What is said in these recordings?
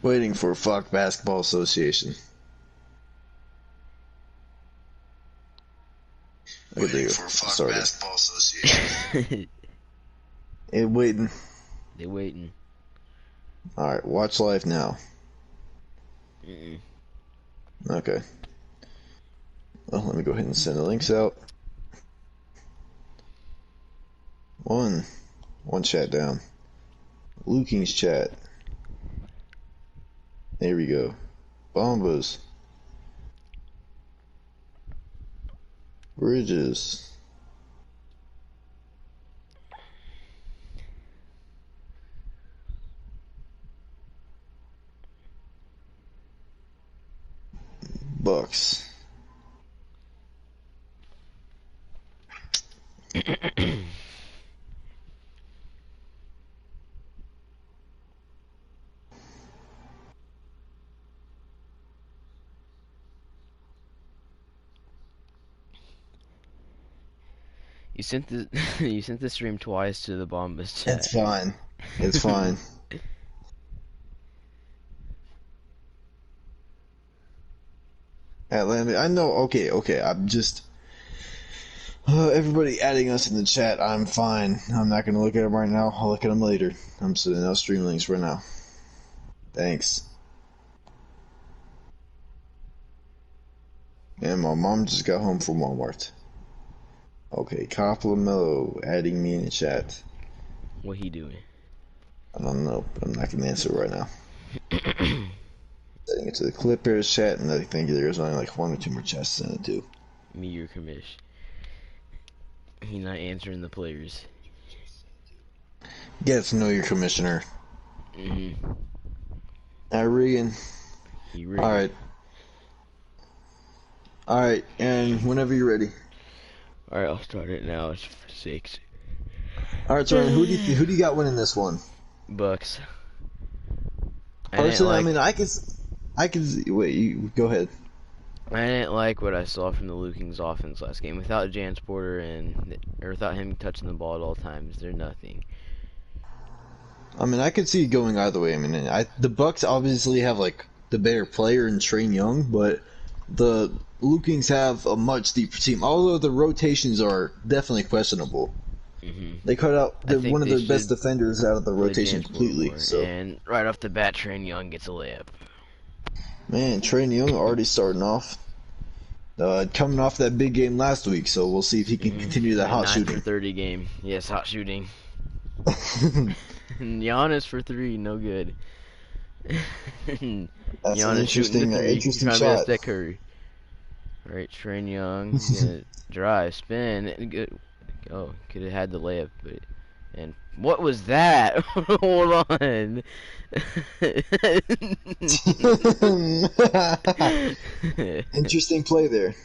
Waiting for Fuck Basketball Association. Okay, there you go. Started. Basketball Association. It waiting. They waiting. Alright, watch live now. Mm-mm. Okay. Well, let me go ahead and send the links out. One chat down. Lukings chat. There we go. Bombas. Bridges. Bucks. You sent the you sent the stream twice to the Bombas chat. It's fine. It's fine. Atlanta, I know. Okay. I'm just everybody adding us in the chat. I'm fine. I'm not gonna look at them right now. I'll look at them later. I'm sending out stream links right now. Thanks. And my mom just got home from Walmart. Okay, Compliment adding me in the chat. What he doing? I don't know, but I'm not gonna answer right now. Setting it to the Clippers chat, and I think there's only like 1 or 2 more chats to send it to. Me, your commish. He not answering the players. Get to know your commissioner. Mm-hmm. Regan. Alright. Alright, and whenever you're ready. Alright, I'll start it now. It's 6. Alright, so who do you got winning this one? Bucks. Personally, I mean, I can wait, you go ahead. I didn't like what I saw from the Lukings offense last game. Without Jan Porter or without him touching the ball at all times, they're nothing. I mean, I could see it going either way. I mean, the Bucks obviously have like the better player in Trae Young, but the Lukings have a much deeper team. Although the rotations are definitely questionable. Mm-hmm. They cut out one of their best defenders out of the rotation completely. So. And right off the bat, Trae Young gets a layup. Man, Trae Young already starting off. Coming off that big game last week, so we'll see if he can continue that hot shooting. 9 for 30 game. Yes, hot shooting. Giannis for 3, no good. That's Giannis an interesting shot. Steph Curry. Alright, Trae Young gonna drive, spin, good. Oh, could have had the layup, but and what was that? Hold on. Interesting play there.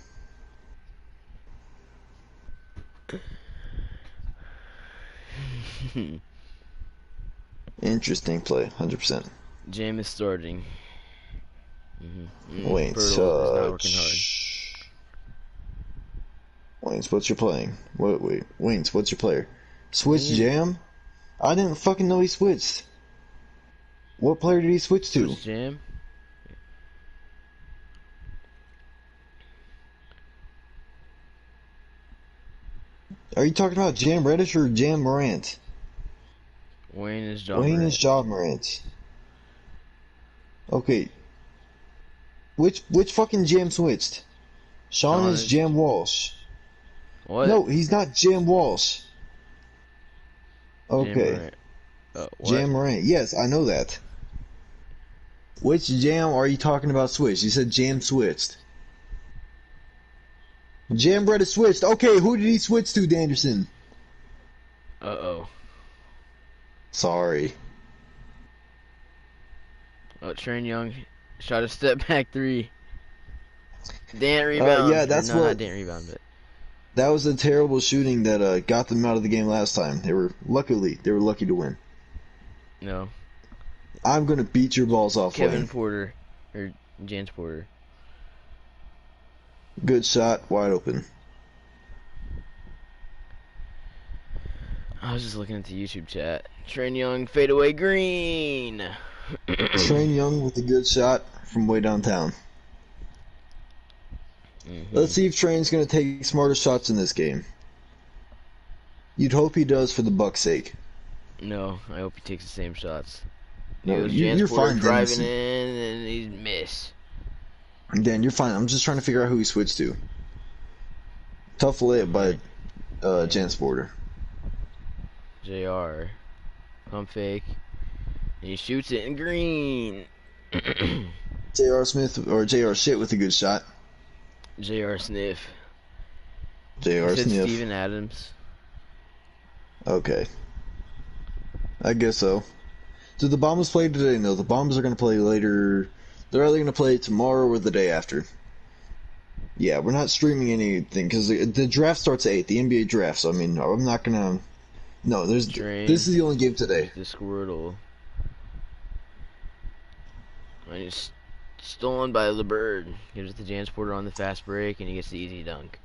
Interesting play, 100%. Jam is starting. Wayne, is not working hard. Wayne's, what's your playing? Wait, Wayne's, what's your player? Switch Jam? I didn't fucking know he switched. What player did he switch to? Switch Jam? Are you talking about Jam Reddish or Jam Morant? Wayne is Ja Morant. Okay. Which fucking Jam switched? Sean is Jam Walsh. What? No, he's not Jam Walsh. Okay. Jam Morant. Yes, I know that. Which Jam are you talking about switched? You said Jam switched. Jam Reddish switched. Okay, who did he switch to, Danderson? Uh-oh. Sorry. Oh, Trae Young shot a step back 3. Didn't rebound. Yeah, that's what. Didn't rebound, but that was a terrible shooting that got them out of the game last time. They were lucky to win. No. I'm gonna beat your balls off. Kevin Porter or Jans Porter. Good shot, wide open. I was just looking at the YouTube chat. Trae Young fadeaway green. Train Young with a good shot from way downtown. Let's see if Train's going to take smarter shots in this game. You'd hope he does for the Bucks' sake. No, I hope he takes the same shots. No, You're fine, driving in and he miss. Dan, you're fine. I'm just trying to figure out who he switched to. Tough layup by Jansporter. JR. Pump fake. And he shoots it in green. J.R. Smith or J.R. Shit with a good shot. JR Sniff. J.R. Sniff. Steven Adams. Okay. I guess so. Do the Bombers play today? No, the Bombers are going to play later. They're either going to play tomorrow or the day after. Yeah, we're not streaming anything because the draft starts at 8, the NBA draft, so I mean, I'm not going to... No, this is the only game today. The Squirtle. And it's stolen by LeBird. Gives it to Jansporter on the fast break, and he gets the easy dunk.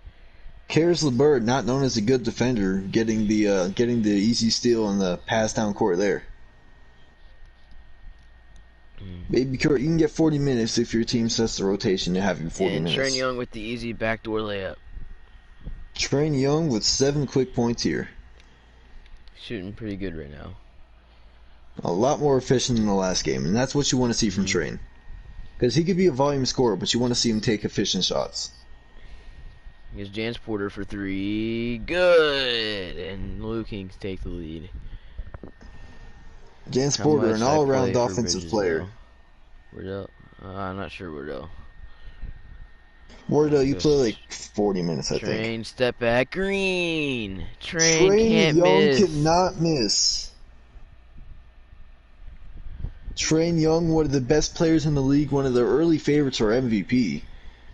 Karis LeBird, not known as a good defender, getting the easy steal on the pass down court there. Baby Kurt, you can get 40 minutes if your team sets the rotation to have you 40 minutes. Train Young with the easy backdoor layup. Train Young with 7 quick points here. Shooting pretty good right now. A lot more efficient than the last game, and that's what you want to see from Train. Because he could be a volume scorer, but you want to see him take efficient shots. Here's Jansporter for 3. Good! And Lukings take the lead. Jansporter, an all-around offensive player. Wardell? I'm not sure Wardell. Wardell, you play like 40 minutes, I think. Train, step back, green! Train can't Young miss. cannot miss. Train Young, one of the best players in the league, one of the early favorites for MVP.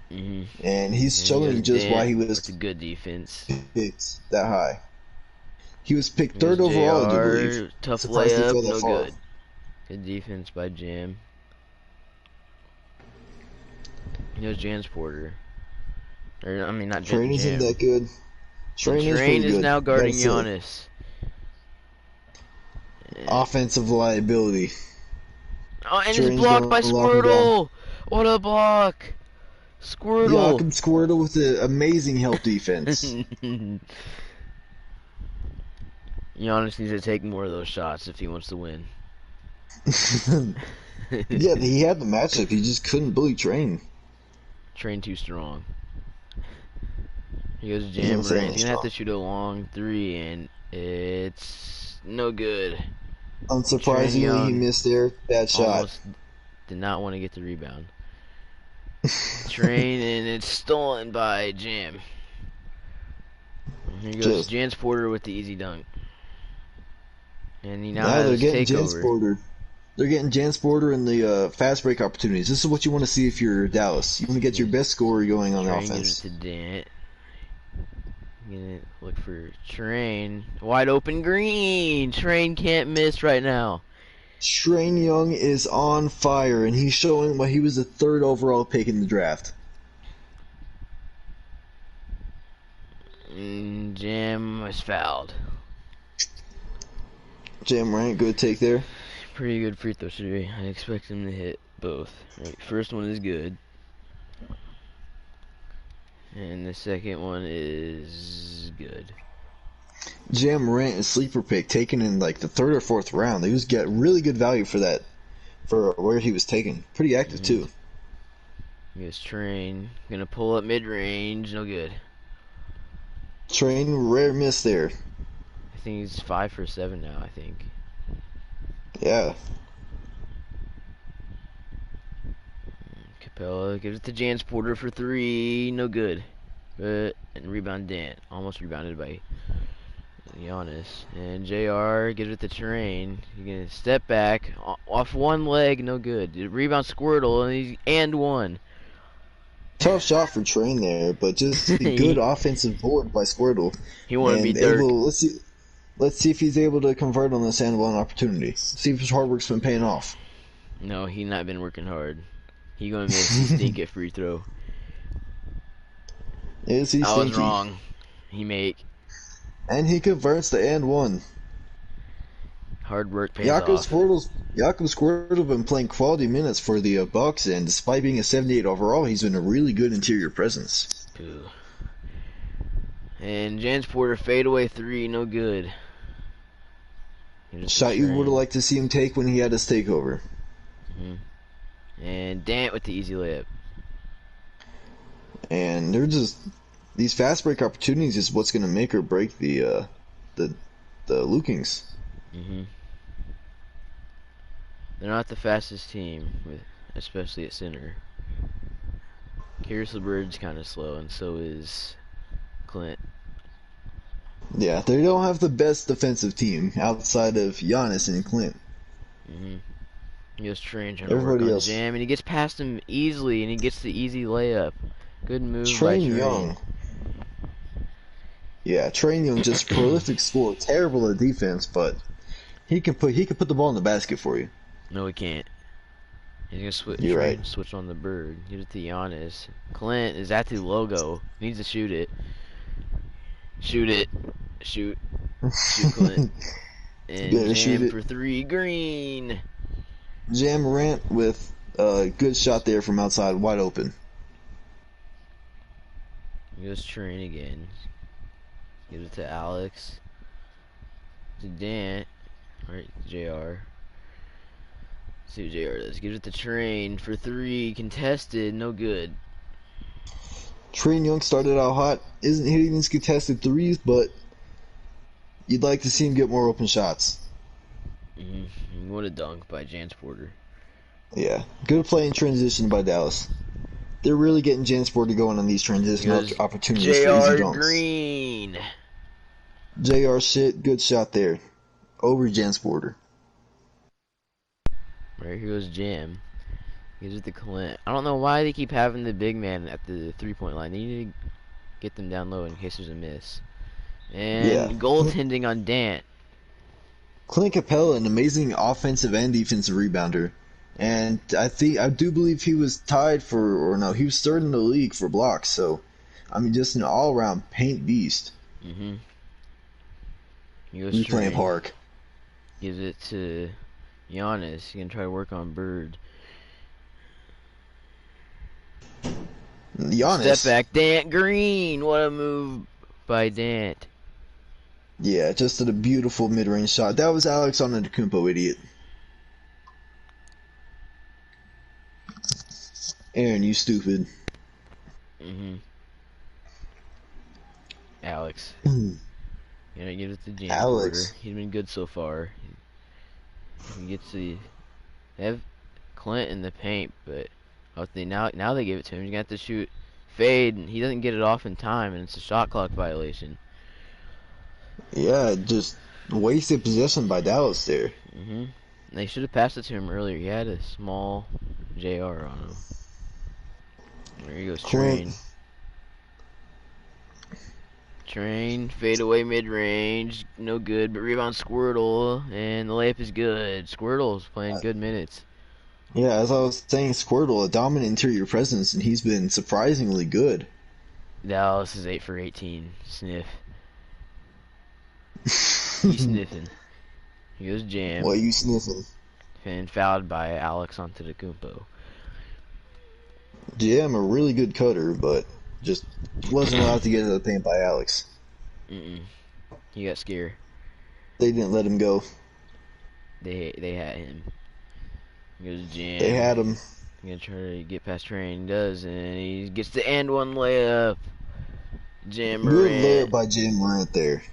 And he's showing just why he was a good defense. Picked that high. He was picked 3rd overall, I do believe. Tough layup, no good. Good defense by Jam. Here's Jansporter. I mean, not Jam. Train isn't that good. Train is now guarding Giannis. Offensive liability. Oh, and it's blocked by Squirtle! What a block! Squirtle! Joachim Squirtle with an amazing help defense. Giannis needs to take more of those shots if he wants to win. Yeah, he had the matchup. He just couldn't bully Train. Train too strong. He goes Jam. He's gonna have to shoot a long 3, and it's no good. Unsurprisingly, he missed there. Bad shot. Almost did not want to get the rebound. Train, and it's stolen by Jam. Here goes Jansporter with the easy dunk. And he now has takeover. They're getting Jansporter in the fast break opportunities. This is what you want to see if you're Dallas. You want to get your best scorer going on offense. Gives it to Dant. Gonna look for Train. Wide open green. Train can't miss right now. Train Young is on fire, and he's showing why he was the 3rd overall pick in the draft. Jam was fouled. Jam right, good take there. Pretty good free throw shooter. I expect him to hit both. Right, first one is good. And the second one is good. Jam Morant is sleeper pick, taken in like the 3rd or 4th round. He was getting really good value for that, for where he was taken. Pretty active too. Here's Train, gonna pull up mid range, no good. Train, rare miss there. I think he's 5 for 7 now. I think. Yeah. Capella gives it to Jansporter for 3, no good. And rebound Dant, almost rebounded by Giannis. And JR gives it to Train. He's gonna step back off one leg, no good. Rebound Squirtle, and he's and one. Tough shot for Train there, but just a good offensive board by Squirtle. He wanted to be Dirk. Let's see if he's able to convert on this and-one opportunity. See if his hard work's been paying off. No, he not been working hard. He gonna miss his stinky free throw. Is he I stinky? was wrong. He make. And he converts the and one. Hard work pays off. Jakob Squirtle's been playing quality minutes for the Bucks, and despite being a 78 overall, he's been a really good interior presence. Ooh. And Jans Porter fadeaway three, no good. Shot you would have liked to see him take when he had his takeover. And Dant with the easy layup. And they're just these fast break opportunities is what's going to make or break the Lukings. They're not the fastest team, especially at center. Karis LeBird's kind of slow, and so is Clint. Yeah, they don't have the best defensive team outside of Giannis and Clint. He goes Train trying to work on the jam, and he gets past him easily, and he gets the easy layup. Good move by Train Young. Yeah, Train Young, just prolific scorer, terrible at defense, but he can put the ball in the basket for you. No, he can't. He's gonna switch. You're right. Switch on the Bird. Give it to Giannis. Clint is at the logo. Needs to shoot it. Shoot it. Shoot, Clint. And jam for three. Green. Jam Morant with a good shot there from outside, wide open. He goes Train again. Gives it to Alex. To Dant. Alright, JR. See what JR does. Gives it to Train for three. Contested. No good. Train Young started out hot. Isn't hitting these contested threes, but you'd like to see him get more open shots. What a dunk by Jans Porter. Yeah. Good play in transition by Dallas. They're really getting Jans Porter going on these transition opportunities for easy dunks. Green. JR shit. Good shot there. Over Jans Porter. Right, here goes Jam. Gives it to Clint. I don't know why they keep having the big man at the three-point line. They need to get them down low in case there's a miss. And goaltending on Dant. Clint Capella, an amazing offensive and defensive rebounder. And I do believe he was tied for, or no, he was third in the league for blocks. So, I mean, just an all-around paint beast. He goes He's playing park. Gives it to Giannis. He's going to try to work on Bird. Giannis. Step back. Dant Green. What a move by Dant. Yeah, just a beautiful mid-range shot. That was Alex Antetokounmpo, idiot. Aaron, you stupid. Alex. Give it to James Porter. He's been good so far. He gets to have Clint in the paint, but now they give it to him. He's gonna have to shoot fade, and he doesn't get it off in time, and it's a shot clock violation. Yeah, just wasted possession by Dallas there. They should have passed it to him earlier. He had a small JR on him. There he goes, Train. Train, fade away mid-range, no good, but rebound Squirtle, and the layup is good. Squirtle's playing good minutes. Yeah, as I was saying, Squirtle, a dominant interior presence, and he's been surprisingly good. Dallas is 8 for 18. Sniff. He's sniffing. He goes Jam. What are you sniffing? And fouled by Alex Antetokounmpo. Jam, a really good cutter, but just wasn't allowed to get into the paint by Alex. He got scared. They didn't let him go. They had him. He goes Jam. They had him. He's gonna try to get past Train. He does, and he gets the and one layup. Jam Morant. Good layup by Jam Morant there.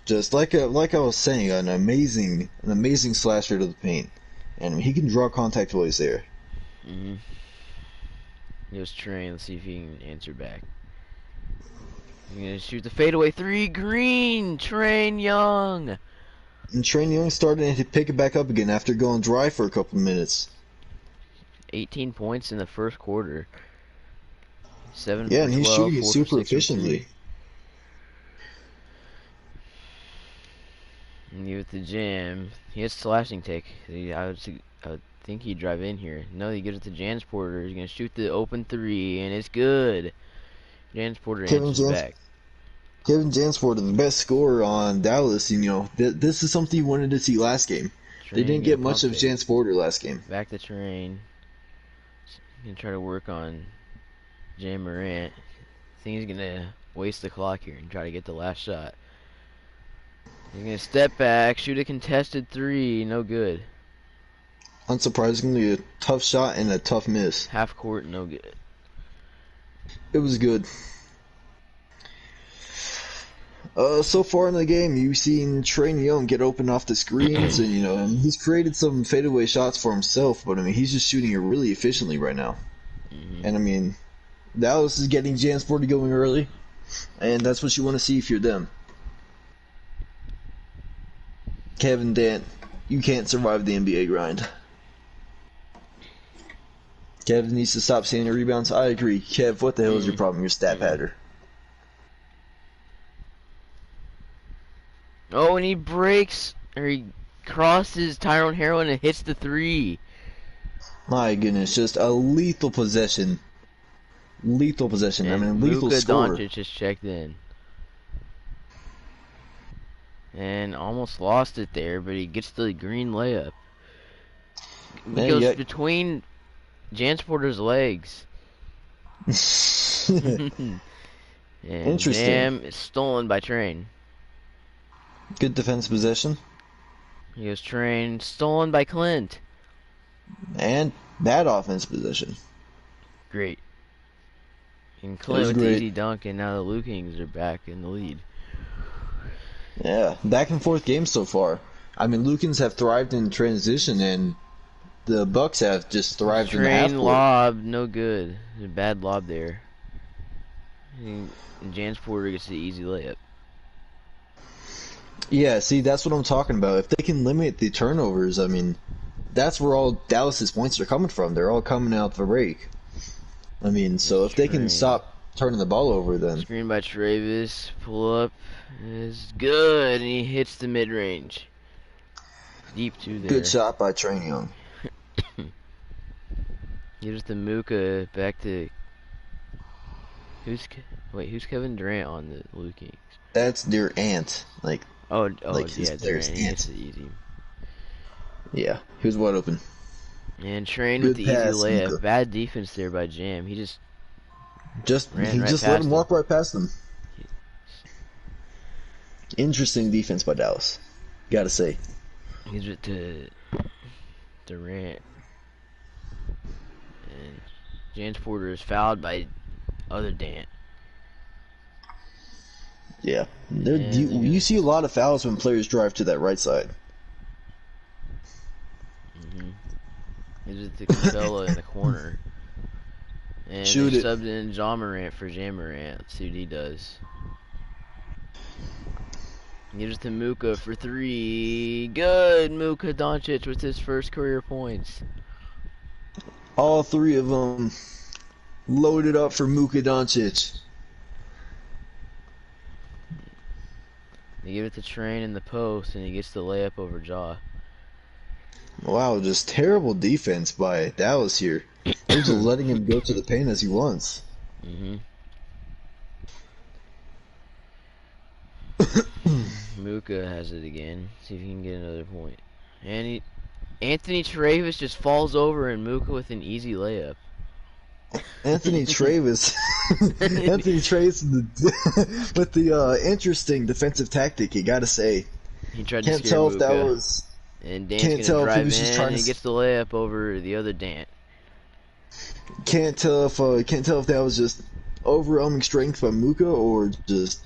Just like I was saying, an amazing slasher to the paint, and he can draw contact while he's there. He goes Train. Let's see if he can answer back. He's gonna shoot the fadeaway three. Green. Train Young. And Train Young starting to pick it back up again after going dry for a couple minutes. 18 points in the first quarter. 7 Yeah, for and he's 12, shooting it 4 super for 6 efficiently. And give it to Jam. He has slashing take. I would think he'd drive in here. No, he gives it to Jans Porter. He's gonna shoot the open three, and it's good. Jans Porter answers back. Kevin Jansport, the best scorer on Dallas. You know, this is something you wanted to see last game. They Train didn't gonna get much pump of it. Jansporter last game. Back the train. Gonna try to work on Jay Morant. Think he's gonna waste the clock here and try to get the last shot. He's gonna step back, shoot a contested three, no good. Unsurprisingly, a tough shot and a tough miss. Half court, no good. It was good. So far in the game, you've seen Train Young get open off the screens, and you know, and he's created some fadeaway shots for himself. But I mean, he's just shooting it really efficiently right now. And I mean, Dallas is getting Jansport going early, and that's what you want to see if you're them. Kevin Dant, you can't survive the NBA grind. Kev needs to stop saying rebounds. I agree. Kev, what the hell is your problem? You're stat padder. Oh, and he breaks, or he crosses Tyrone Harrell and hits the three. My goodness, just a lethal possession. Lethal possession. And I mean, lethal Luka score. Doncic just checked in. And almost lost it there, but he gets the green layup. It goes between Jansporter's legs. And Interesting. Jam is stolen by Train. Good defense possession. He goes Train, stolen by Clint. And bad offense possession. Great. And Clint with the easy dunk, and now the Lukings are back in the lead. Yeah, back and forth game so far. I mean, Lukings have thrived in transition, and the Bucks have just thrived in the half Train court. lob, no good. There's a bad lob there. And Jansporter gets the easy layup. Yeah, see, that's what I'm talking about. If they can limit the turnovers, I mean, that's where all Dallas's points are coming from. They're all coming out the break. I mean, so if they can stop turning the ball over, then... Screen by Travis. Pull up is good, and he hits the mid-range. Deep two there. Good shot by Train Young. Gives the Mooka back to... Who's Kevin Durant on the Lukings? That's their aunt. Like yeah, his Durant. He aunt. gets it easy. Yeah, he was wide open. And Train Good with the pass, easy layup. Luka. Bad defense there by Jam. He just ran right let past him walk right past them. Interesting defense by Dallas. Gotta say. Gives it to Durant. And Jansporter is fouled by other Dant. Yeah. You see a lot of fouls when players drive to that right side. Gives it to Capella in the corner. And Shoot they it. subbed in John Morant for Jam Morant. Let's see what he does. Gives it to Mooka for three. Good! Mooka Doncic with his first career points. All three of them loaded up for Luka Doncic. They give it to Train in the post, and he gets the layup over Jaw. Wow, just terrible defense by Dallas here. They're just letting him go to the paint as he wants. Mooka has it again. See if he can get another point. And Anthony Travis just falls over, and Mooka with an easy layup. Anthony Travis with the interesting defensive tactic, you gotta say. He tried Can't to scare tell Mooka. if that was... And Dan's Can't gonna tell if he drive was just in, trying and to... he gets the layup over the other Dant. Can't tell if that was just overwhelming strength by Mooka or just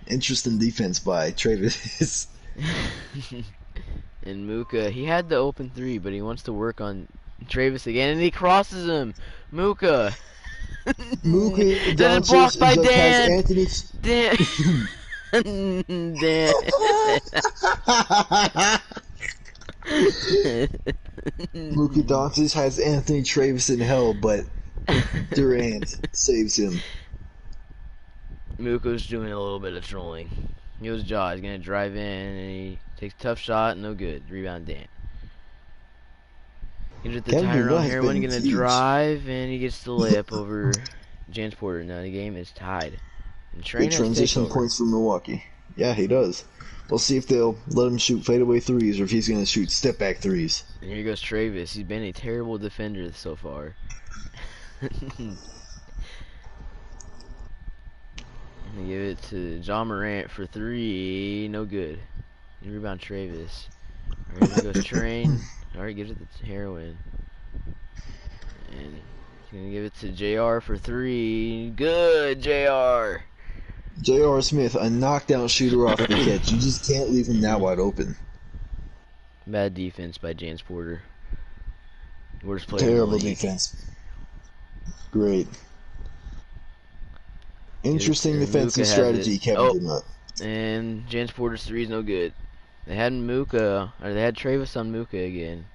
interesting defense by Travis. And Mooka, he had the open three, but he wants to work on Travis again, and he crosses him. Mooka. Mooka Then blocked by just Dan. has Anthony... Dan. Luka Doncic has Anthony Travis in hell, but Durant saves him. Mooka's doing a little bit of trolling. He was Jaw. He's gonna drive in, and he takes a tough shot, no good. Rebound Dan. Gives it to Tyrone Harrell. Gonna drive, and he gets the layup over Jansporter. Now the game is tied. And Good Train has transition takeover. points for Milwaukee. Yeah, he does. We'll see if they'll let him shoot fadeaway threes or if he's going to shoot step back threes. And here goes Travis. He's been a terrible defender so far. They give it to John Morant for 3. No good. Rebound Travis. Alright, here goes Train. Alright, gives it to Heroin. And he's gonna give it to JR for 3. Good, JR. J.R. Smith, a knockdown shooter off the catch. You just can't leave him that wide open. Bad defense by James Porter. Worst player Terrible in the league. defense. Great. Interesting defensive strategy, Kevin Durant. And James Porter's 3 is no good. They had they had Travis on Mooka again.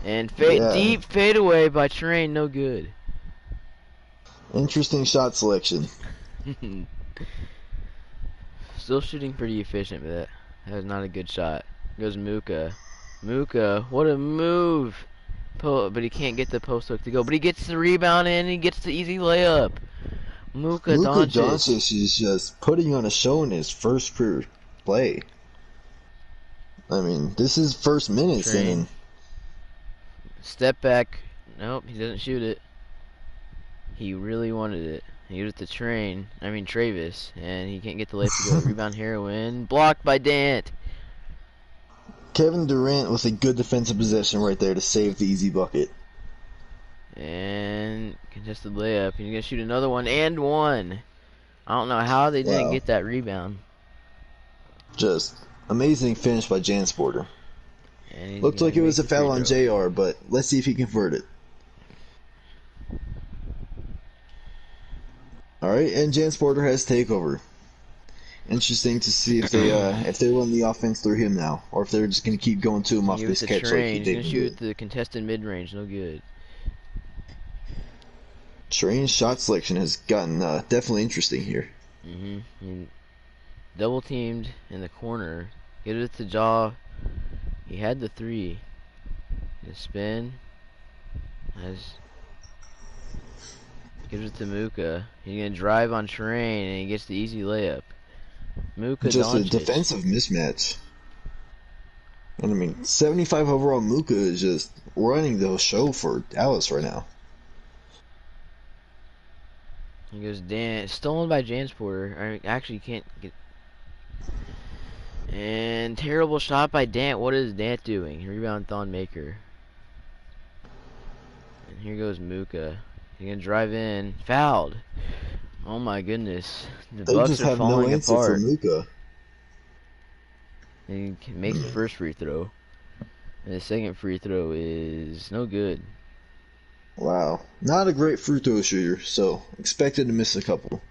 And deep fadeaway by Train, no good. Interesting shot selection. Still shooting pretty efficient, but that was not a good shot. Goes Mooka. Mooka, what a move! But he can't get the post hook to go. But he gets the rebound and he gets the easy layup. Luka Doncic is just putting on a show in his first career play. I mean, this is first minutes. Train. Step back. Nope, he doesn't shoot it. He really wanted it. He gives it to Travis, and he can't get the layup to go. Rebound Heroin. Blocked by Dant. Kevin Durant with a good defensive possession right there to save the easy bucket. And contested layup. He's going to shoot another one and one. I don't know how they didn't get that rebound. Just amazing finish by James Porter. Looked like it was a foul on JR, but let's see if he can convert it. Alright, and James Porter has takeover. Interesting to see if they run the offense through him now, or if they're just going to keep going to him off this catch like he did. He's going to shoot the contested mid-range, no good. Train's shot selection has gotten definitely interesting here. Double teamed in the corner. Get it to Jaw. He had the 3. The spin. Gives it to Mooka. He's going to drive on Train and he gets the easy layup. Mooka just Doncic. A defensive mismatch. And I mean, 75 overall Mooka is just running the show for Dallas right now. He goes Dan, stolen by James Porter. Actually, can't get. And terrible shot by Dant. What is Dant doing? Rebound Thon Maker. And here goes Mooka. He's gonna drive in. Fouled. Oh my goodness. The they Bucks just are have falling no answer apart. for Mooka. He makes the first free throw. And the second free throw is no good. Wow. Not a great free throw shooter, so expected to miss a couple.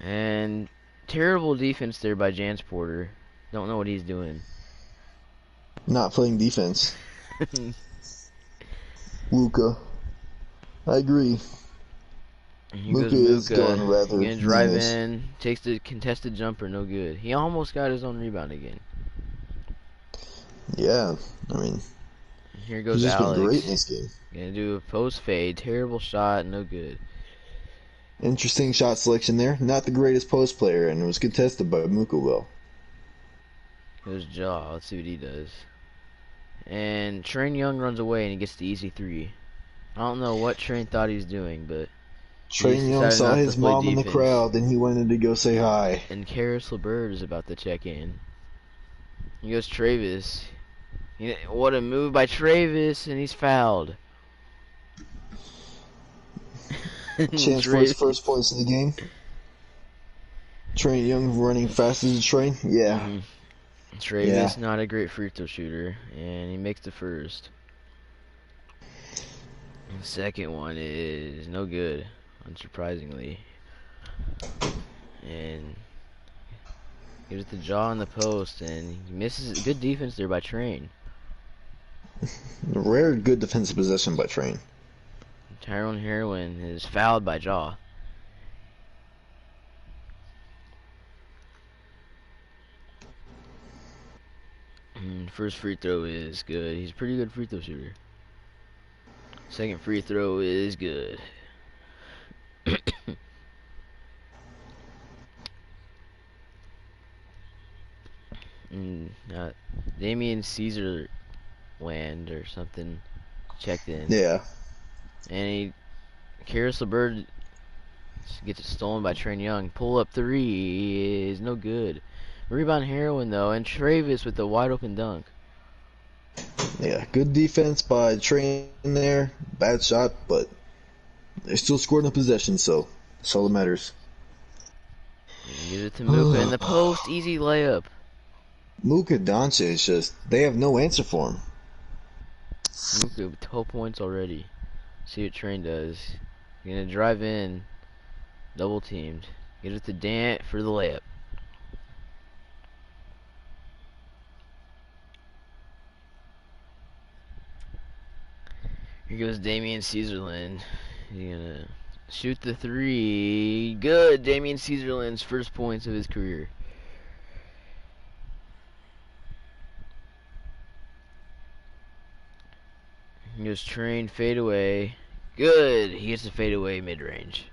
And terrible defense there by James Porter. Don't know what he's doing. Not playing defense. Luka. I agree. Luka is going rather gonna drive in, takes the contested jumper, no good. He almost got his own rebound again. Yeah, I mean, here goes he's Alex. Been great in this game. Gonna do a post fade, terrible shot, no good. Interesting shot selection there. Not the greatest post player, and it was contested by Mooka well. Goes Jaw. Let's see what he does. And Train Young runs away and he gets the easy 3. I don't know what Train thought he was doing, but Train Young saw his mom in the crowd and he wanted to go say hi. And Karis LeBird is about to check in. He goes Travis. What a move by Travis, and he's fouled. Chance for his first points of the game. Train Young running fast as a train. Yeah. Travis, not a great free throw shooter, and he makes the first. The second one is no good, unsurprisingly. And gives it to Jaw on the post, and he misses. Good defense there by Train. Rare good defensive possession by Train. Tyrone Heroin is fouled by Jaw. First free throw is good. He's a pretty good free throw shooter. Second free throw is good. Damian Caesar land or something checked in. Yeah. And Karis LeBird gets it stolen by Train Young. Pull up three is no good. Rebound heroin though, and Travis with the wide open dunk. Yeah. Good defense by Train there. Bad shot, but they still scored in possession, so that's all that matters. And get it to Mooka in the post, easy layup. Luka Doncic just they have no answer for him. Mooka with 12 points already. See what Train does. Gonna drive in, double teamed. Get it to Dant for the layup. Here goes Damian Caesarland. He's gonna shoot the three. Good. Damian Caesarland's first points of his career. He goes Train fadeaway. Good. He gets the fadeaway mid range.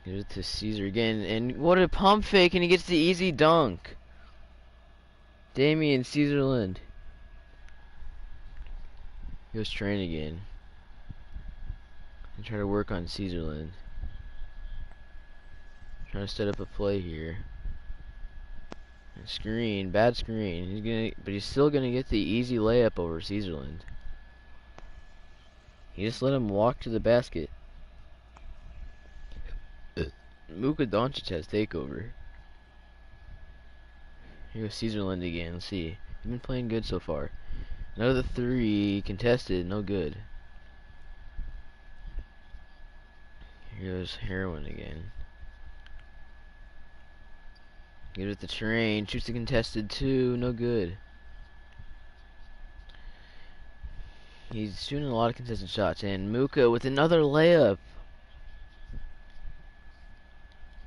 Gives it to Caesar again, and what a pump fake, and he gets the easy dunk. Damian Caesarland. Goes Train again. And try to work on Caesarland. Trying to set up a play here. And screen, bad screen. But he's still gonna get the easy layup over Caesarland. He just let him walk to the basket. Luka Doncic has takeover. Here goes Caesarland again. Let's see. He's been playing good so far. Another three contested, no good. Here goes Heroin again. Gives it the Train. Shoots the contested two, no good. He's shooting a lot of contested shots, and Mooka with another layup.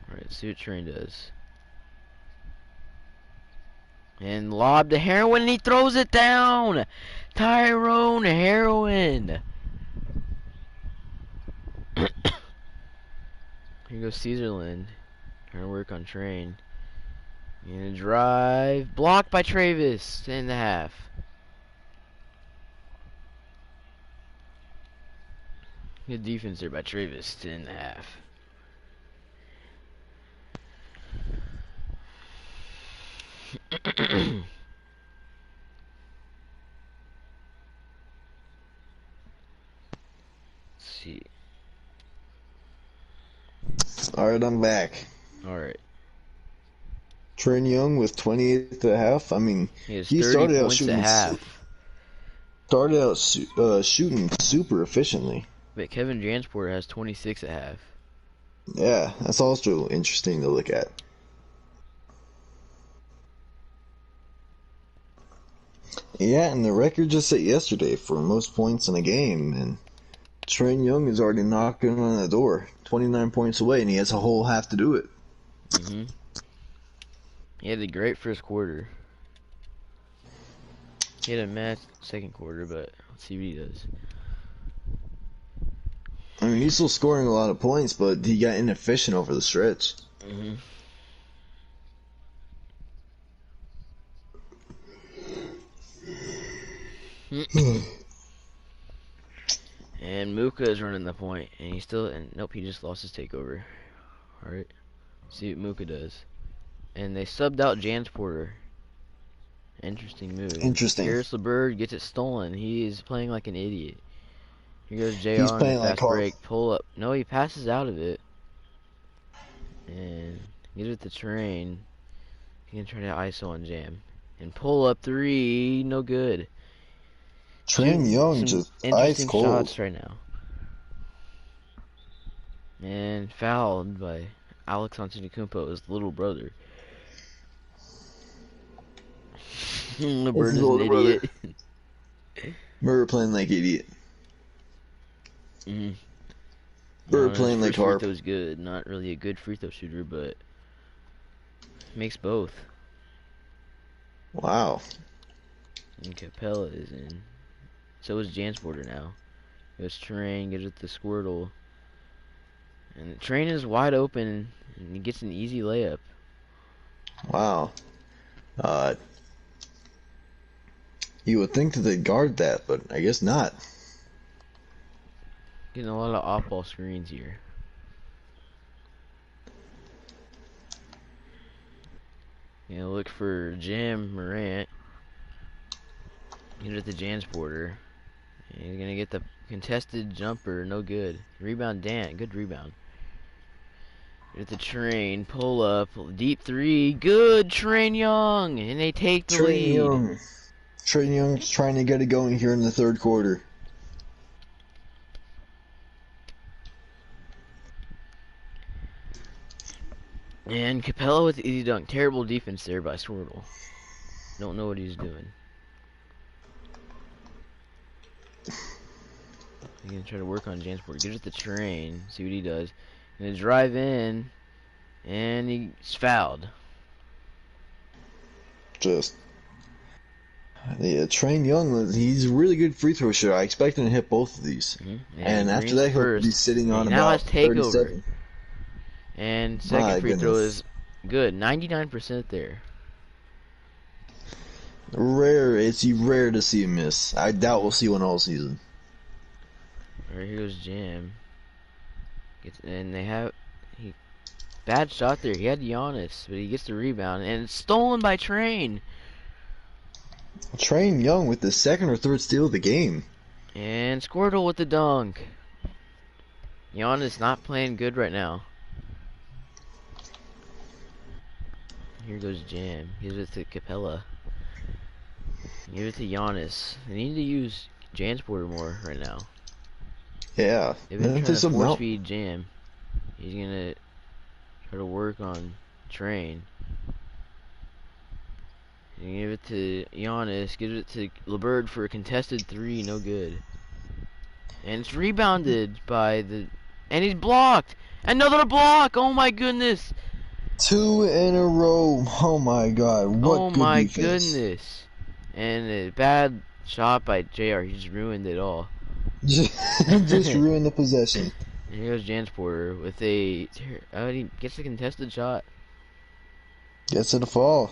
Alright, see what Train does. And lob to Heroin, and he throws it down! Tyrone Heroin! Here goes Caesarland. Trying to work on Train. And a drive. Blocked by Travis. 10.5. Good defense there by Travis. 10.5. Let's see. Alright, I'm back. Alright. Train Young with 28 at half. I mean, He has he 30 started out points shooting at half. shooting super efficiently. But Kevin Jansport has 26 at half. Yeah, that's also interesting to look at. Yeah, and the record just set yesterday for most points in a game, and Train Young is already knocking on the door, 29 points away, and he has a whole half to do it. Mm-hmm. He had a great first quarter. He had a mad second quarter, but let's see what he does. I mean, he's still scoring a lot of points, but he got inefficient over the stretch. Mm-hmm. And Mooka is running the point, and nope, he just lost his takeover. Alright, see what Mooka does. And they subbed out Jansporter. Interesting move. Interesting. Karis LeBird gets it stolen. He is playing like an idiot. Here goes JR He's on playing the like fast hard. break. Pull up. No, he passes out of it. And gives it to Train. He can try to ISO on Jam. And pull up three. No good. Train Young Some just ice interesting cold. shots right now. And fouled by Alex Antetokounmpo, his little brother. LeBird is an idiot. We're playing like idiot. Mm-hmm. We're playing like free harp. throw's good. Not really a good free throw shooter, but makes both. Wow. And Capella is in. So is Jansporter now. Goes Train, gives it the Squirtle. And the train is wide open, and he gets an easy layup. Wow. Uh, you would think that they'd guard that, but I guess not. Getting a lot of off-ball screens here. Gonna look for Jim Morant. Get it to Jansporter. And he's gonna get the contested jumper, no good. Rebound Dant, good rebound. Get the Train, pull up, deep three, good Train Young, and they take the Trae lead. Young. Trae Young's trying to get it going here in the third quarter. And Capella with the easy dunk. Terrible defense there by Squirtle. Don't know what he's doing. He's gonna try to work on Jansport. Get it the Train. See what he does. Gonna drive in, and he's fouled. Just. Yeah, Trae Young, he's a really good free throw shooter. I expect him to hit both of these. And after Green's that, he'll first. be sitting on And now about let's take over. 37. And second My free throw goodness. is good. 99% there. Rare. It's rare to see a miss. I doubt we'll see one all season. Alright, here goes Jam. And he bad shot there. He had Giannis, but he gets the rebound and it's stolen by Train. Trae Young with the second or third steal of the game. And Squirtle with the dunk. Giannis not playing good right now. Here goes Jam. Gives it to Capella. Give it to Giannis. They need to use Jansporter more right now. Yeah. They've been trying to something force out. feed Jam. He's gonna try to work on Train. And give it to Giannis. Give it to LeBird for a contested three. No good. And it's rebounded by the... And he's blocked! Another block! Oh my goodness! 2 in a row. Oh my god. What Oh good my defense. goodness! And a bad shot by JR. He just ruined it all. Just ruined the possession. And here goes Jansporter with a... Oh, he gets a contested shot. Gets it a fall.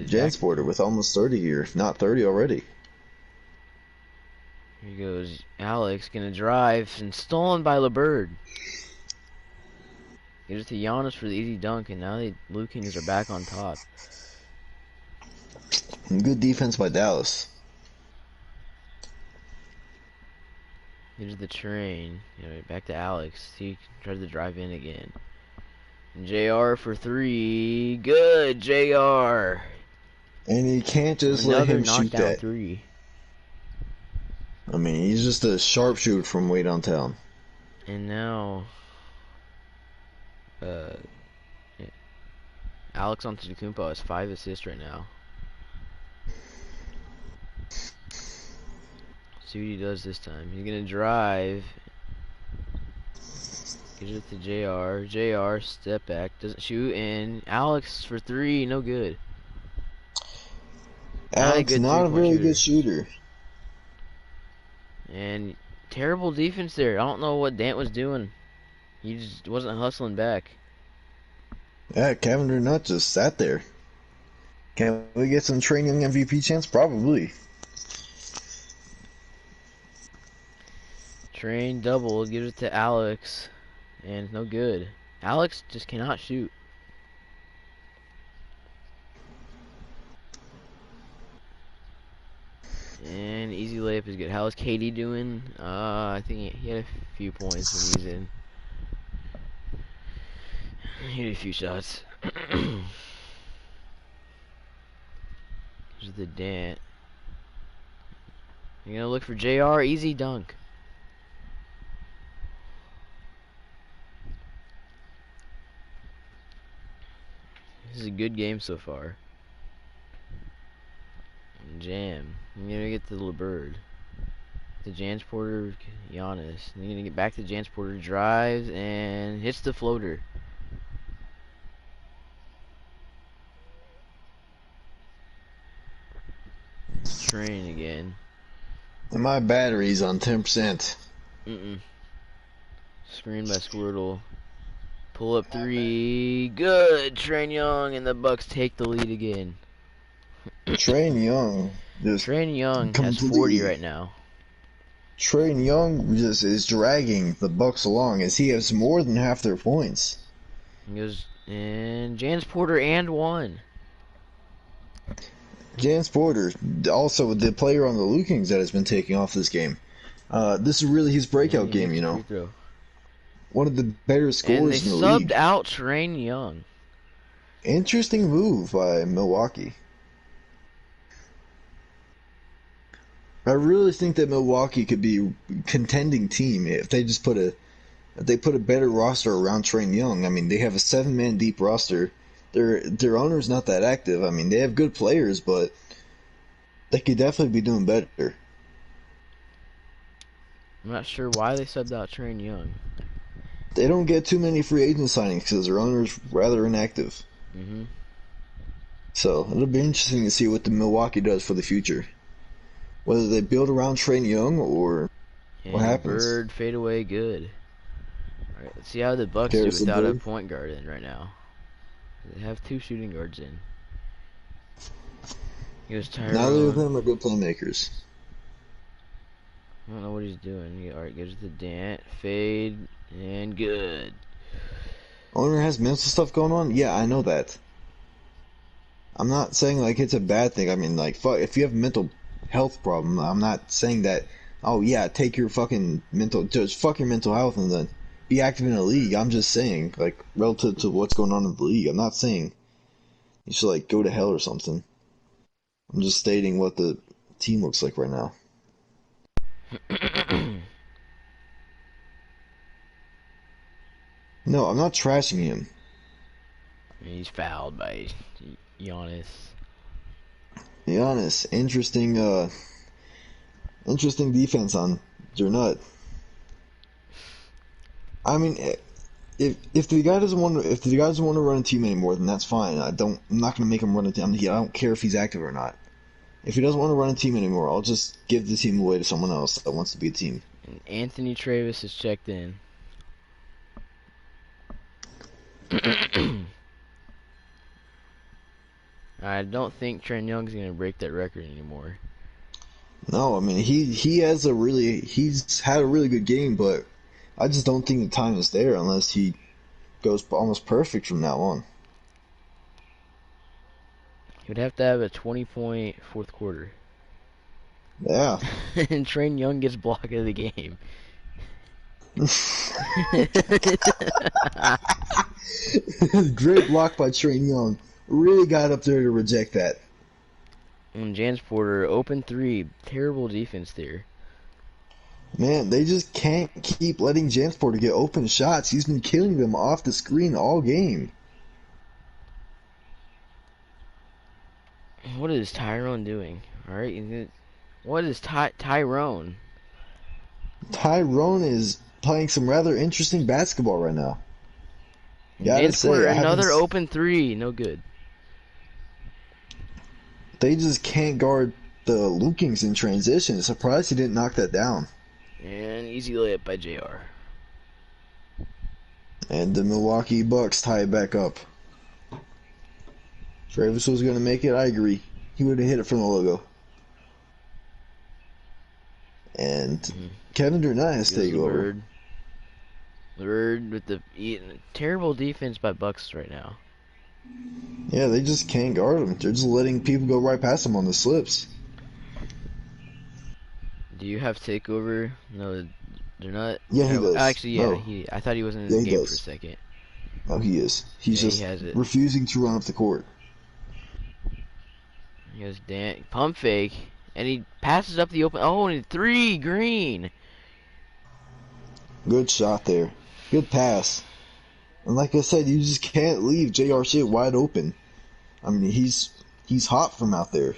Jansporter with almost 30 here, if not 30 already. Here goes Alex, gonna drive, and stolen by LeBird. Gives it to Giannis for the easy dunk, and now the Lukings are back on top. Good defense by Dallas. Here's the Train. Back to Alex. He tries to drive in again. And JR for three. Good, JR. And you can't just Another let him shoot knockdown that. three. I mean, he's just a sharpshooter from way downtown. And now, Alex Antetokounmpo has 5 assists right now. See what he does this time. He's gonna drive. Gives it to JR. JR step back, doesn't shoot, and Alex for three, no good. Alex, not a very good shooter. And terrible defense there. I don't know what Dant was doing. He just wasn't hustling back. Yeah, Kevin Durant just sat there. Can we get some training MVP chance? Probably. Train double, gives it to Alex, and no good. Alex just cannot shoot. And easy layup is good. How is KD doing? I think he had a few points when he was in. He had a few shots. Here's the Dant. You're gonna look for JR, easy dunk. This is a good game so far. And Jam. I'm gonna get to LeBird. To Jansporter, Giannis. I'm gonna get back to Jansporter, drives and hits the floater. Train again. And my battery's on 10%. Screen by Squirtle. Pull up three. Good. Train Young and the Bucks take the lead again. Train Young just Train Young has 40 completely. right now. Train Young just is dragging the Bucks along as he has more than half their points. He goes and James Porter and one. James Porter, also the player on the Lukings that has been taking off this game. This is really his breakout And he game, makes you a know. free throw. One of the better And they scorers in the subbed league. out Train Young. Interesting move by Milwaukee. I really think that Milwaukee could be a contending team if they just put a better roster around Train Young. I mean, they have a 7-man deep roster. Their owner's not that active. I mean, they have good players, but they could definitely be doing better. I'm not sure why they subbed out Train Young. They don't get too many free agent signings because their owner's rather inactive. So it'll be interesting to see what the Milwaukee does for the future. Whether they build around Train Young or And what happens. Bird fade away good. Alright, let's see how the Bucks do Harrison without a Bird. point guard in right now. They have two shooting guards in. He was Neither of Tyrone. them are good playmakers. I don't know what he's doing. Alright, goes to the Dant. Fade. And good. Owner has mental stuff going on? Yeah, I know that. I'm not saying like it's a bad thing. I mean, like, fuck, if you have a mental health problem, I'm not saying that, oh yeah, take your fucking just fuck your mental health and then be active in a league. I'm just saying, like, relative to what's going on in the league. I'm not saying you should, like, go to hell or something. I'm just stating what the team looks like right now. No, I'm not trashing him. He's fouled by Giannis. Be honest, interesting defense on Jernut. I mean, if the guy doesn't want to, if the guy doesn't want to run a team anymore, then that's fine. I'm not gonna make him run a team. I don't care if he's active or not. If he doesn't want to run a team anymore, I'll just give the team away to someone else that wants to be a team. And Anthony Travis is checked in. I don't think Trent Young's gonna break that record anymore. No, I mean he's had a really good game, but I just don't think the time is there unless he goes almost perfect from now on. He would have to have a 20-point fourth quarter. Yeah. And Train Young gets blocked out of the game. Great block by Train Young. Really got up there to reject that. And James Porter, open three. Terrible defense there. Man, they just can't keep letting James Porter get open shots. He's been killing them off the screen all game. What is Tyrone doing? Alright, what is Tyrone? Tyrone is playing some rather interesting basketball right now. Gotta James say, Porter, another open three. No good. They just can't guard the Lukings in transition. Surprised he didn't knock that down. And easy layup by JR. And the Milwaukee Bucks tie it back up. Travis was going to make it, I agree. He would have hit it from the logo. And Kevin Durant has taken over. Bird with the terrible defense by Bucks right now. Yeah, they just can't guard him. They're just letting people go right past him on the slips. Do you have takeover? No, they're not. Yeah, he does. Actually, yeah, No. I thought he wasn't in the game for a second. Oh, he is. He's Yeah, just he has it. refusing to run up the court. He goes pump fake, and he passes up the open. Oh, and three green. Good shot there. Good pass. And like I said, you just can't leave JR shit wide open. I mean, he's hot from out there.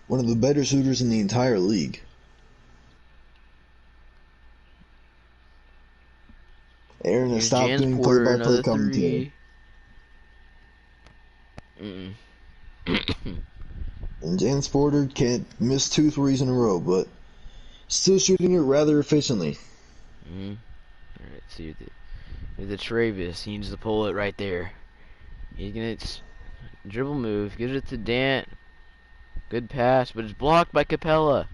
One of the better shooters in the entire league. Aaron has stopped Jans doing Porter, play-by-play another commentary. three. And James Porter can't miss 2 threes in a row, but still shooting it rather efficiently. Alright, see with the Travis. He needs to pull it right there. He's gonna dribble move, gives it to Dant. Good pass, but it's blocked by Capella.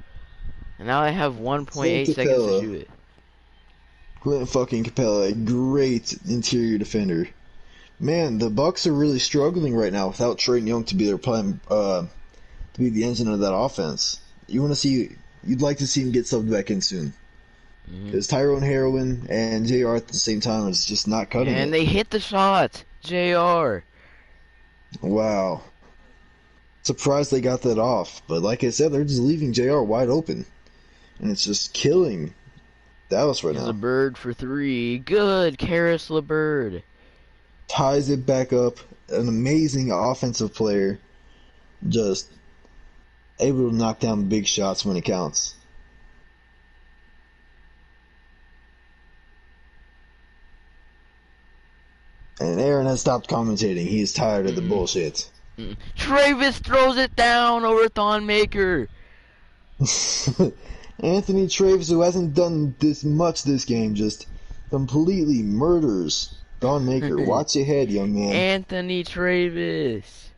And now I have Clint 1.8 seconds to Capella. shoot it. Clint fucking Capella, a great interior defender. Man, the Bucks are really struggling right now without Trae Young to be their plan, to be the engine of that offense. You'd like to see him get subbed back in soon. Because Tyrone Heroin and JR at the same time is just not cutting And it. they hit the shot. JR. Wow. Surprised they got that off. But like I said, they're just leaving JR wide open. And it's just killing Dallas right Here's now. a bird for 3. Good. Karis LeBird. Ties it back up. An amazing offensive player. Just able to knock down big shots when it counts. And Aaron has stopped commentating. He is tired of the bullshit. Travis throws it down over Thonmaker. Anthony Travis, who hasn't done this much this game, just completely murders Don Maker. Watch your head, young man. Anthony Travis.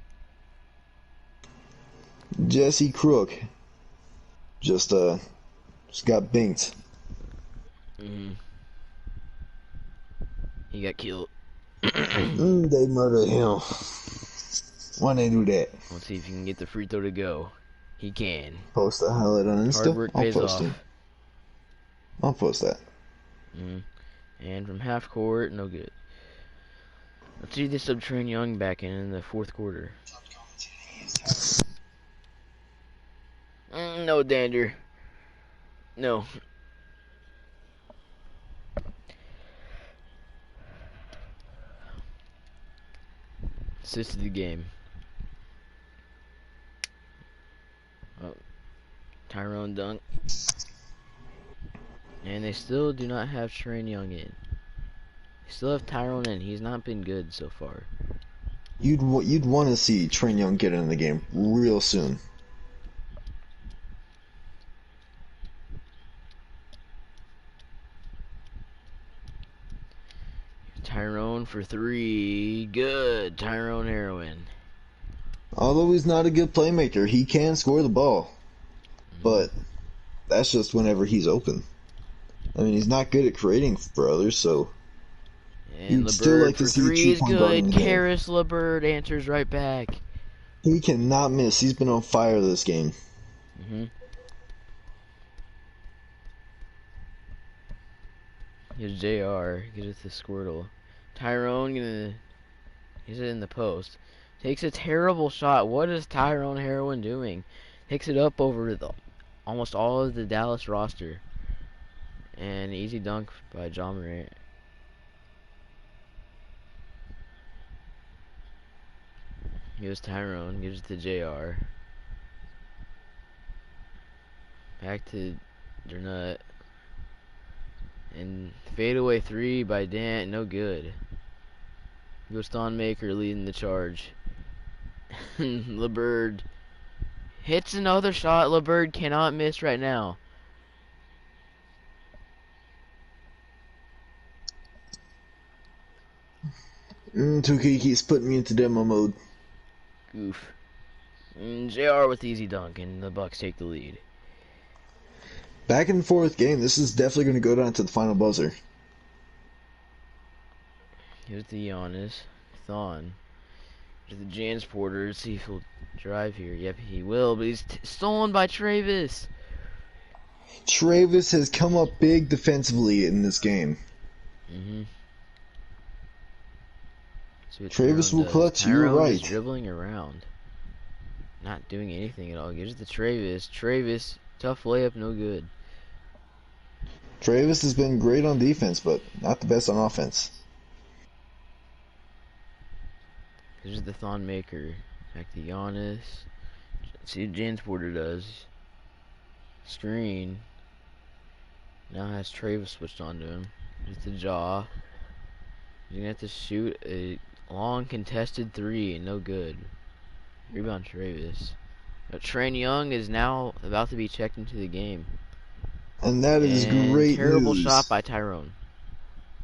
Jesse Crook just got binked. He got killed. They murdered him. Why they do that? Let's see if he can get the free throw to go. He can. Post the highlight on Insta. Hard work pays off. I'll post that. And from half court, no good. Let's see this Trae Young back in the fourth quarter. No dander. No. Assist of the game. Oh, Tyrone dunk. And they still do not have Trae Young in. They still have Tyrone in. He's not been good so far. You'd want to see Trae Young get in the game real soon. Tyrone for 3. Good. Tyrone Heroin. Although he's not a good playmaker, he can score the ball. But that's just whenever he's open. I mean, he's not good at creating for others, so And you'd still LeBird like to for see a 3 is 2-point guard in good. the game. Karis LeBird answers right back. He cannot miss. He's been on fire this game. Here's JR. Gives it to Squirtle. Tyrone gonna... He's in the post. Takes a terrible shot. What is Tyrone Heroin doing? Takes it up over almost all of the Dallas roster. And easy dunk by John Morant. Here's Tyrone. Gives it to JR. Back to Dernut. And fadeaway 3 by Dant. No good. Goes Thonmaker leading the charge. LeBird hits another shot. LeBird cannot miss right now. Tukey keeps putting me into demo mode. Goof. JR with the easy dunk, and the Bucks take the lead. Back in the fourth game, this is definitely going to go down to the final buzzer. Here's the Giannis. Thon. Here's the Jans Porter. Let's see if he'll drive here. Yep, he will, but he's stolen by Travis. Travis has come up big defensively in this game. Travis will clutch, you're right. Is dribbling around. Not doing anything at all. Gives it to Travis. Travis, tough layup, no good. Travis has been great on defense, but not the best on offense. This is the Thonmaker. Back to Giannis. See what Jans Porter does. Screen. Now has Travis switched onto him. Just the jaw. He's gonna have to shoot a long contested 3, no good. Rebound Travis. Train Young is now about to be checked into the game. And that is And great terrible shot news. by Tyrone.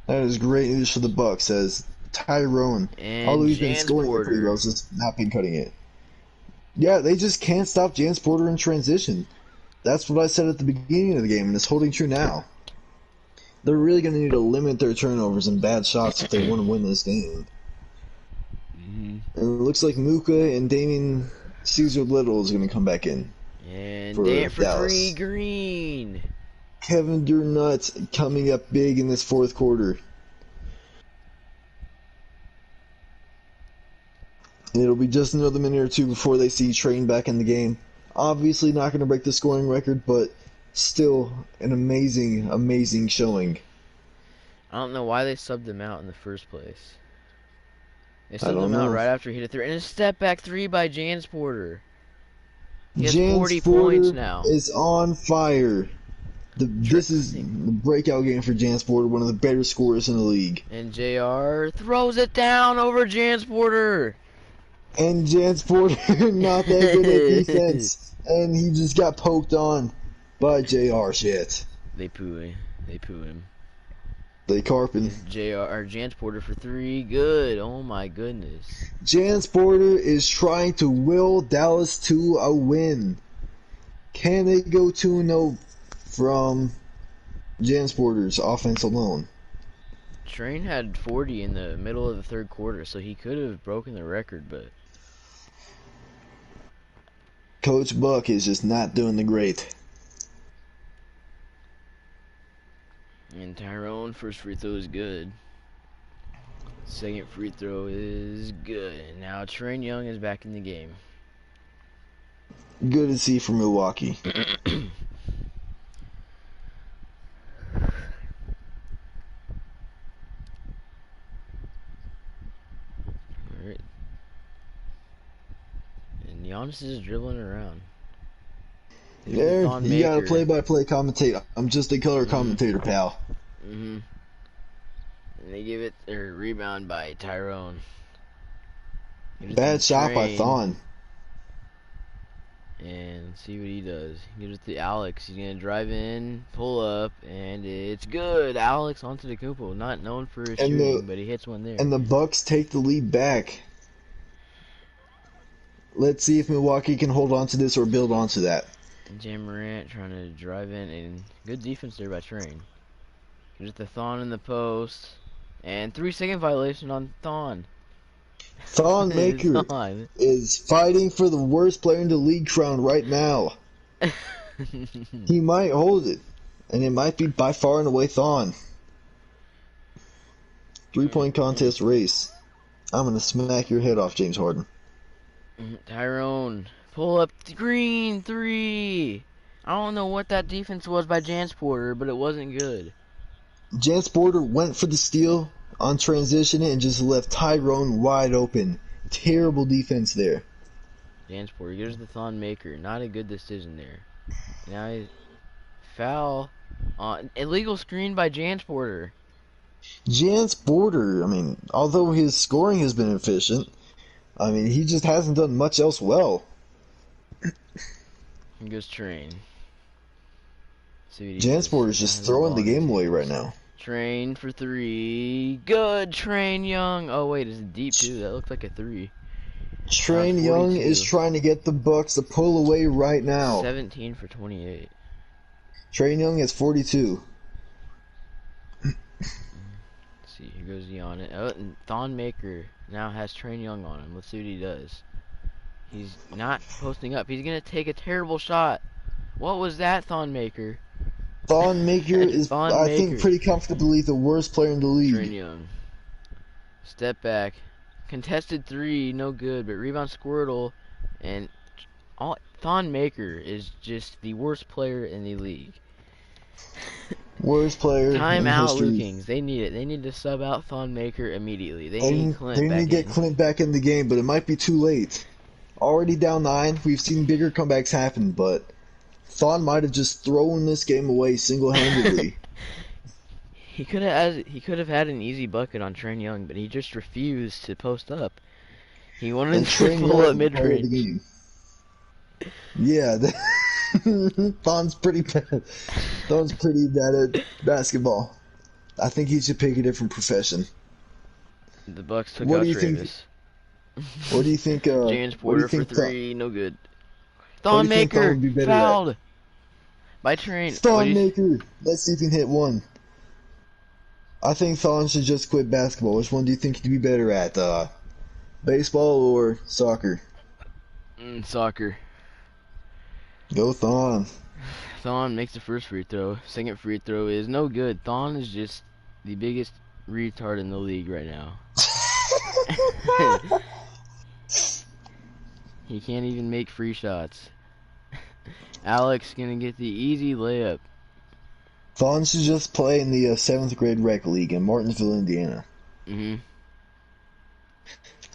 That is great news for the Bucks, as Tyrone, although And he's been scoring it pretty well, Jansporter. has just not been cutting it. Yeah, they just can't stop Jansporter in transition. That's what I said at the beginning of the game, and it's holding true now. They're really going to need to limit their turnovers and bad shots if they want to win this game. And it looks like Muka and Damien Caesar Little is going to come back in And for dance for three, Dallas. Green. Kevin Durant coming up big in this fourth quarter. It'll be just another minute or two before they see Train back in the game. Obviously not going to break the scoring record, but still an amazing, amazing showing. I don't know why they subbed him out in the first place. They I subbed don't him out know. right after he hit a three. And a step back three by Jansporter. He has 40 points Jansporter now. is on fire. This is the breakout game for Jansporter, one of the better scorers in the league. And JR throws it down over Jansporter. And Jansporter not that good at defense, and he just got poked on by JR. Shit, They poo him. they carping. Jansporter for three. Good. Oh my goodness. Jansporter is trying to will Dallas to a win. Can they go 2-0 from Jansporter's offense alone? Train had 40 in the middle of the third quarter, so he could have broken the record, but Coach Buck is just not doing the great. and Tyrone first free throw is good. Second free throw is good. And now Train Young is back in the game. Good to see from Milwaukee. Alright. And Giannis is dribbling around. There, you gotta play-by-play commentate. I'm just a color commentator, pal. And they give it their rebound by Tyrone. Bad shot by Thon. And see what he does. He gives it to Alex. He's gonna drive in, pull up, and it's good. Alex onto the Kupo. Not known for his shooting, but he hits one there. And the Bucks take the lead back. Let's see if Milwaukee can hold on to this or build onto that. And Jam Morant trying to drive in, and good defense there by Train. Gives it to Thon in the post, and 3-second violation on Thon. Thon Maker is fighting for the worst player in the league crown right now. He might hold it, and it might be by far and away Thon. 3-point contest race. I'm gonna smack your head off, James Harden. Tyrone, pull up the Green three. I don't know what that defense was by Jansporter, but it wasn't good. Jansporter went for the steal on transition and just left Tyrone wide open. Terrible defense there. Jansporter gives the Thon Maker. Not a good decision there. Now he's foul. Illegal screen by Jansporter. Jansporter, I mean, although his scoring has been efficient, I mean, he just hasn't done much else well. Here goes Train. Jansporter's just throwing the game away right now. Train for three. Good, Train Young. Oh, wait, it's deep, too. That looked like a three. Train Young is trying to get the Bucks to pull away right now. 17 for 28. Train Young is 42. Let's see, here goes Giannis. Oh, and Thon Maker now has Train Young on him. Let's see what he does. He's not posting up. He's going to take a terrible shot. What was that, Thon Maker? Thon Maker is, I think, pretty comfortably the worst player in the league. Train Young. Step back. Contested three, no good, but rebound Squirtle. And Thon Maker is just the worst player in the league. Worst player in history. Lukings. They need it. They need to sub out Thon Maker immediately. They need to get Clint back in the game, but it might be too late. Already down 9. We've seen bigger comebacks happen, but Thon might have just thrown this game away single-handedly. He could have had an easy bucket on Train Young, but he just refused to post up. He wanted to pull up mid-range. Yeah, Thon's pretty bad. Thon's pretty bad at basketball. I think he should pick a different profession. The Bucks took What out do you think? Travis. What do you think? James What do you Porter for think? three, no good. What do Thon you think Thon Maker would be better at? fouled by Train. What do Thon you? Maker. Let's see if he can hit one. I think Thon should just quit basketball. Which one do you think he'd be better at? Baseball or soccer? Soccer. Go Thon. Thon makes the first free throw. Second free throw is no good. Thon is just the biggest retard in the league right now. He can't even make free shots. Alex gonna get the easy layup. Thon should just play in the 7th grade rec league in Martinsville, Indiana. Mhm.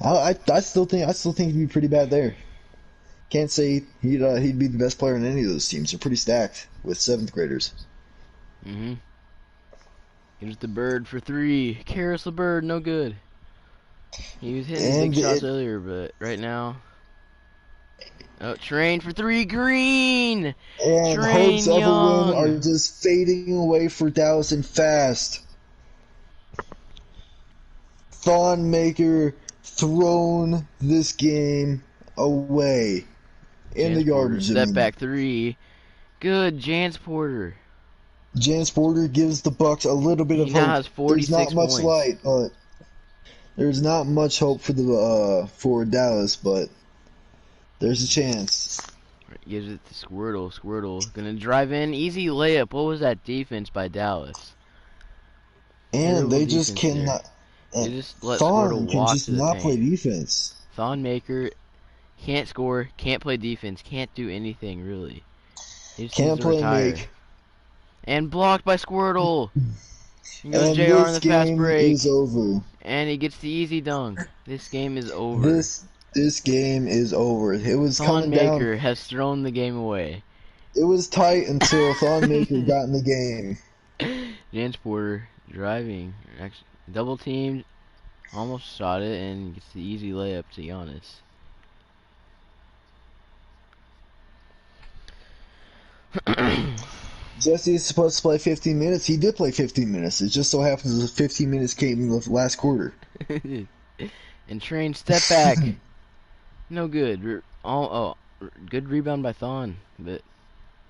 I still think he'd be pretty bad there. Can't say he'd be the best player in any of those teams. They're pretty stacked with 7th graders. Mhm. Here's the Bird for three. Karis LeBird, no good. He was hitting big And shots it earlier, but right now. Oh, Train for three. Green. and hopes Train of a win Young. are just fading away for Dallas and fast. Thon Maker thrown this game away in the Jans Porter, garbage. I step mean, back three. Good, Jans Porter. Jans Porter gives the Bucks a little bit He of now hope. has There's not 46 much points. light, but there's not much hope for the for Dallas, but there's a chance. Gives it to Squirtle. Squirtle gonna drive in. Easy layup. What was that defense by Dallas? And Terrible they just defense there. cannot. They And just let Squirtle Thon can walk just to the not play paint. defense. Thon Maker can't score, can't play defense, can't do anything really. He just needs Can't to play retire. make. And blocked by Squirtle. He goes And JR in this the fast game is break. over. And he gets the easy dunk. This game is over. This game is over. It was Thon coming down. Maker has thrown the game away. It was tight until Thon Maker got in the game. Jans Porter driving. Actually, double teamed. Almost shot it and gets the easy layup to Giannis. Jesse is supposed to play 15 minutes. He did play 15 minutes. It just so happens the 15 minutes came in the last quarter. And Train step back. No good. Good rebound by Thon, but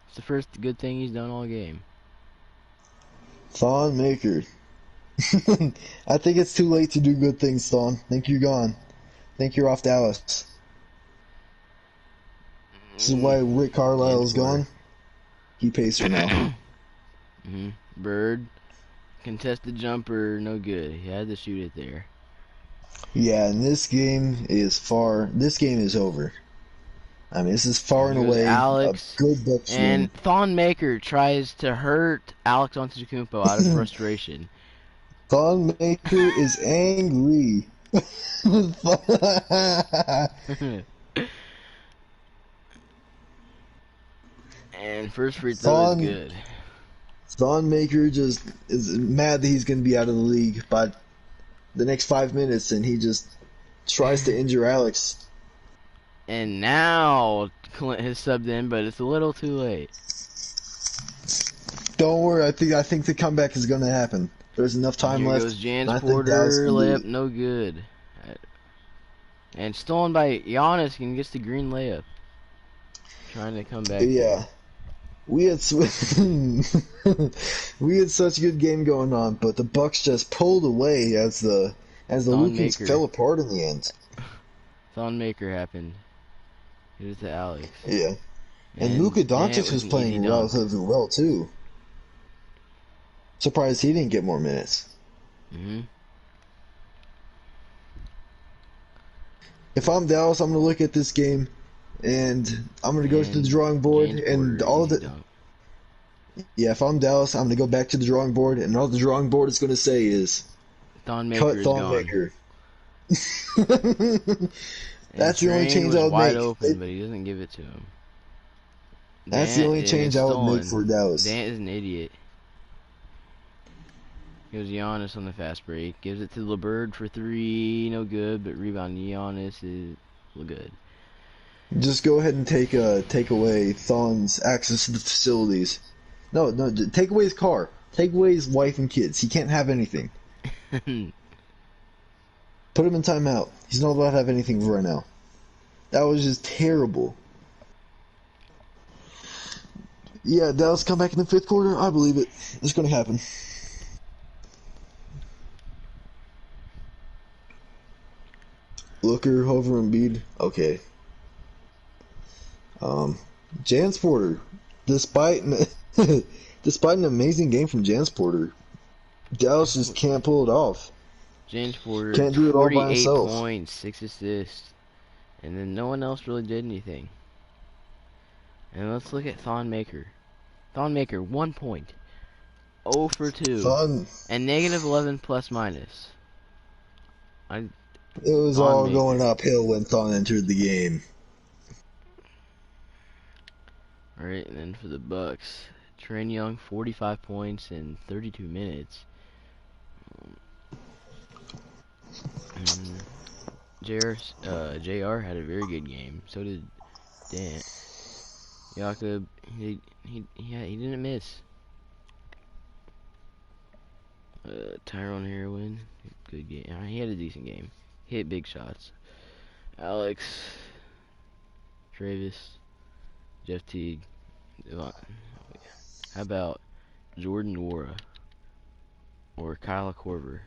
it's the first good thing he's done all game. Thon Maker. I think it's too late to do good things, Thon. Think you're gone. Think you're off Dallas. This is why Rick Carlisle is gone. He pays for now. Bird. Contested jumper, no good. He had to shoot it there. Yeah, and this game is over. I mean, this is far and Here goes away Alex. a good Bucks win. And Thon Maker tries to hurt Alex Antetokounmpo out of frustration. Thon Maker is angry. And first free throw is good. Thon Maker just is mad that he's going to be out of the league by the next 5 minutes, and he just tries to injure Alex. And now Clint has subbed in, but it's a little too late. Don't worry, I think the comeback is going to happen. There's enough time Here left. goes Jans I think Dallas Porter, can do layup, it. no good. And stolen by Giannis, and gets the green layup. Trying to come back. Yeah. We had we had such a good game going on, but the Bucks just pulled away as the Lukings Maker. fell apart in the end. Thon Maker happened. It was to Alex. Yeah. And Luka Doncic was playing relatively well too. Surprised he didn't get more minutes. If I'm Dallas, I'm gonna look at this game, and I'm gonna go to the drawing board, and all of the. Yeah, if I'm Dallas, I'm gonna go back to the drawing board, and all the drawing board is gonna say is, Thon Maker cut is Thon gone. Maker. And That's the only change I would wide make. open, but he doesn't give it to him. That's the only change I would make for Dallas. Dant is an idiot. Goes Giannis on the fast break. Gives it to LeBird for three. No good, but rebound Giannis is good. Just go ahead and take away Thon's access to the facilities. No, no, take away his car. Take away his wife and kids. He can't have anything. Put him in timeout. He's not allowed to have anything right now. That was just terrible. Yeah, Dallas come back in the fifth quarter. I believe it. It's going to happen. Looker, Hover, and Embiid. Okay. Jansporter. Despite despite an amazing game from Jansporter, Dallas just can't pull it off. James Porter, Can't do it all by 48 himself. points, 6 assists. And then no one else really did anything. And let's look at Thon Maker. Thon Maker, 1 point. 0 for 2. Thon, And negative 11 plus minus. it was Thon all Maker. going uphill when Thon entered the game. Alright, and then for the Bucks, Train Young, 45 points in 32 minutes. JR had a very good game. So did Dan. Jakob, he didn't miss. Tyrone Heroin, good game. He had a decent game. He hit big shots. Alex, Travis, Jeff Teague. How about Jordan Nwora or Kyle Korver?